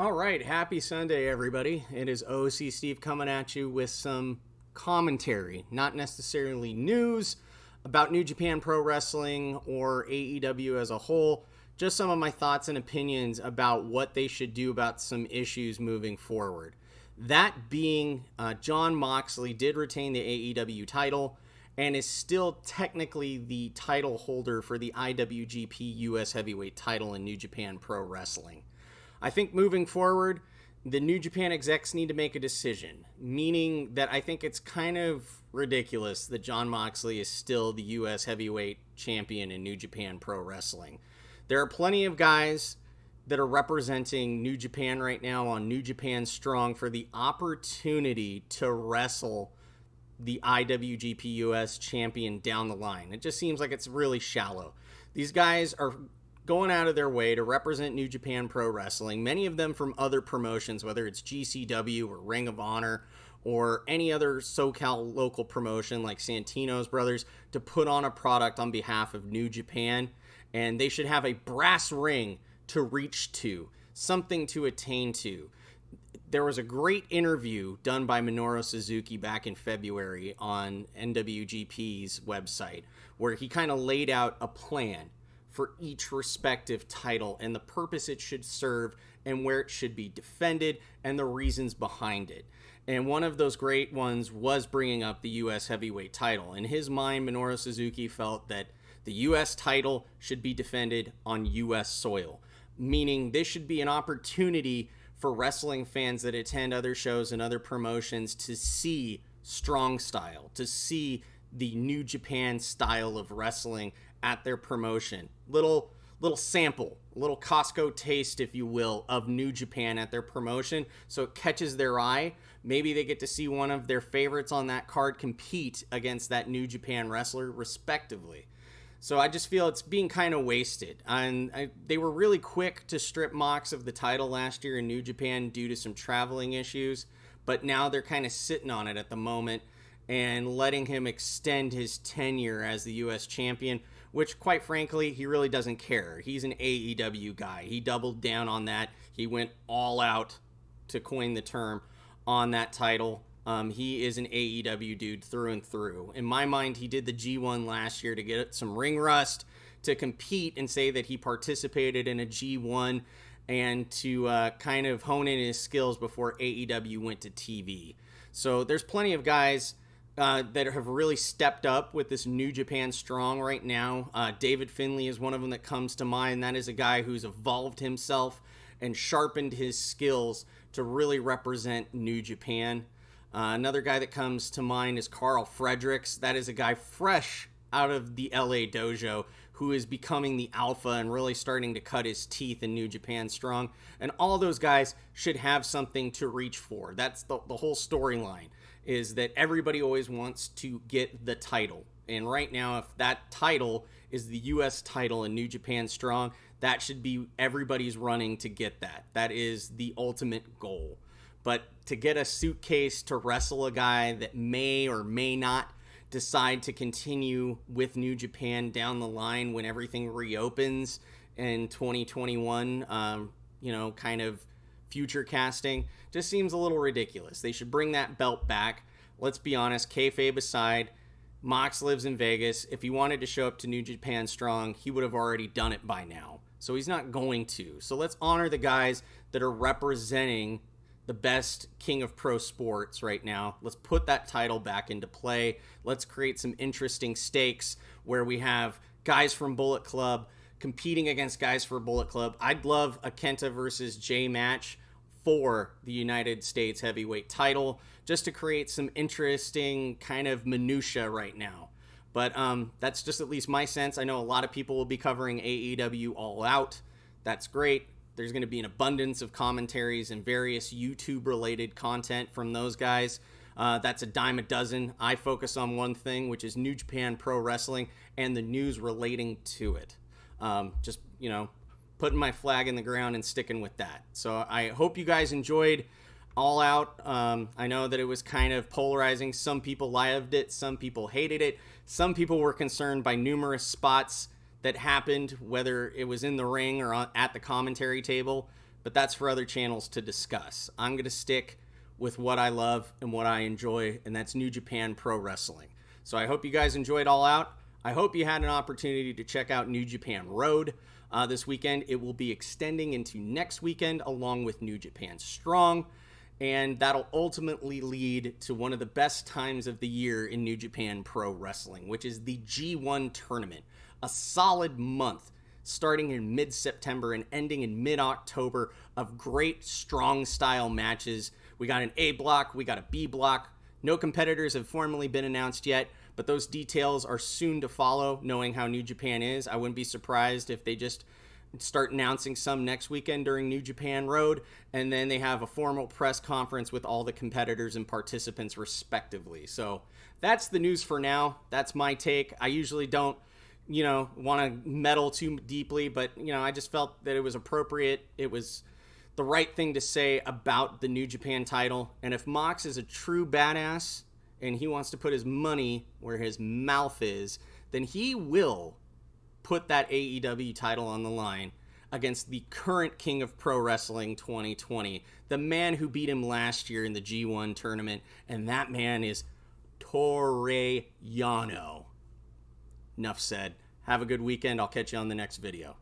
All right, happy Sunday, everybody. It is OC Steve coming at you with some commentary, not necessarily news about New Japan Pro Wrestling or AEW as a whole, just some of my thoughts and opinions about what they should do about some issues moving forward. That being, Jon Moxley did retain the AEW title and is still technically the title holder for the IWGP US Heavyweight title in New Japan Pro Wrestling. I think moving forward, the New Japan execs need to make a decision, meaning that I think it's kind of ridiculous that Jon Moxley is still the U.S. heavyweight champion in New Japan Pro Wrestling. There are plenty of guys that are representing New Japan right now on New Japan Strong for the opportunity to wrestle the IWGP US champion down the line. It just seems like it's really shallow. These guys are going out of their way to represent New Japan Pro Wrestling, many of them from other promotions, whether it's GCW or Ring of Honor or any other SoCal local promotion like Santino's Brothers, to put on a product on behalf of New Japan. And they should have a brass ring to reach to, something to attain to. There was a great interview done by Minoru Suzuki back in February on NWGP's website, where he kind of laid out a plan for each respective title and the purpose it should serve and where it should be defended and the reasons behind it. And one of those great ones was bringing up the U.S. heavyweight title. In his mind, Minoru Suzuki felt that the U.S. title should be defended on U.S. soil, meaning this should be an opportunity for wrestling fans that attend other shows and other promotions to see strong style, to see the New Japan style of wrestling at their promotion. Little sample, little Costco taste, if you will, of New Japan at their promotion, so it catches their eye. Maybe they get to see one of their favorites on that card compete against that New Japan wrestler respectively. So I just feel it's being kind of wasted. And they were really quick to strip Mox of the title last year in New Japan due to some traveling issues, but now they're kind of sitting on it at the moment and letting him extend his tenure as the U.S. champion, which, quite frankly, he really doesn't care. He's an AEW guy. He doubled down on that. He went all out, to coin the term, on that title. He is an AEW dude through and through. In my mind, he did the G1 last year to get some ring rust, to compete and say that he participated in a G1, and to kind of hone in his skills before AEW went to TV. So there's plenty of guys that have really stepped up with this New Japan Strong right now. David Finlay is one of them that comes to mind. That is a guy who's evolved himself and sharpened his skills to really represent New Japan. Another guy that comes to mind is Carl Fredericks. That is a guy fresh out of the LA dojo who is becoming the alpha and really starting to cut his teeth in New Japan Strong. And all those guys should have something to reach for. That's the whole storyline, is that everybody always wants to get the title. And right now, if that title is the U.S. title in New Japan Strong, that should be everybody's running to get that. That is the ultimate goal. But to get a suitcase to wrestle a guy that may or may not decide to continue with New Japan down the line when everything reopens in 2021, kind of future casting, just seems a little ridiculous. They should bring that belt back. Let's be honest, kayfabe aside, Mox lives in Vegas. If he wanted to show up to New Japan Strong, he would have already done it by now. So he's not going to. So let's honor the guys that are representing the best king of pro sports right now. Let's put that title back into play. Let's create some interesting stakes where we have guys from Bullet Club competing against guys for Bullet Club. I'd love a Kenta versus Jay match for the United States heavyweight title, just to create some interesting kind of minutia right now. But that's just at least my sense. I know a lot of people will be covering AEW All Out. That's great. There's going to be an abundance of commentaries and various YouTube-related content from those guys. That's a dime a dozen. I focus on one thing, which is New Japan Pro Wrestling and the news relating to it. Just putting my flag in the ground and sticking with that. So I hope you guys enjoyed All Out. I know that it was kind of polarizing. Some people loved it. Some people hated it. Some people were concerned by numerous spots that happened, whether it was in the ring or at the commentary table. but that's for other channels to discuss. I'm going to stick with what I love and what I enjoy, and that's New Japan Pro Wrestling. So I hope you guys enjoyed All Out. I hope you had an opportunity to check out New Japan Road this weekend. It will be extending into next weekend along with New Japan Strong, and that'll ultimately lead to one of the best times of the year in New Japan Pro Wrestling, which is the G1 tournament. A solid month starting in mid-September and ending in mid-October of great, strong style matches. We got an A block, we got a B block. No competitors have formally been announced yet, but those details are soon to follow, knowing how New Japan is. I wouldn't be surprised if they just start announcing some next weekend during New Japan Road, and then they have a formal press conference with all the competitors and participants respectively. So that's the news for now. That's my take. I usually don't want to meddle too deeply, but, I just felt that it was appropriate. It was the right thing to say about the New Japan title. And if Mox is a true badass and he wants to put his money where his mouth is, then he will put that AEW title on the line against the current king of pro wrestling 2020, the man who beat him last year in the G1 tournament, and that man is Torre Yano. Enough said. Have a good weekend. I'll catch you on the next video.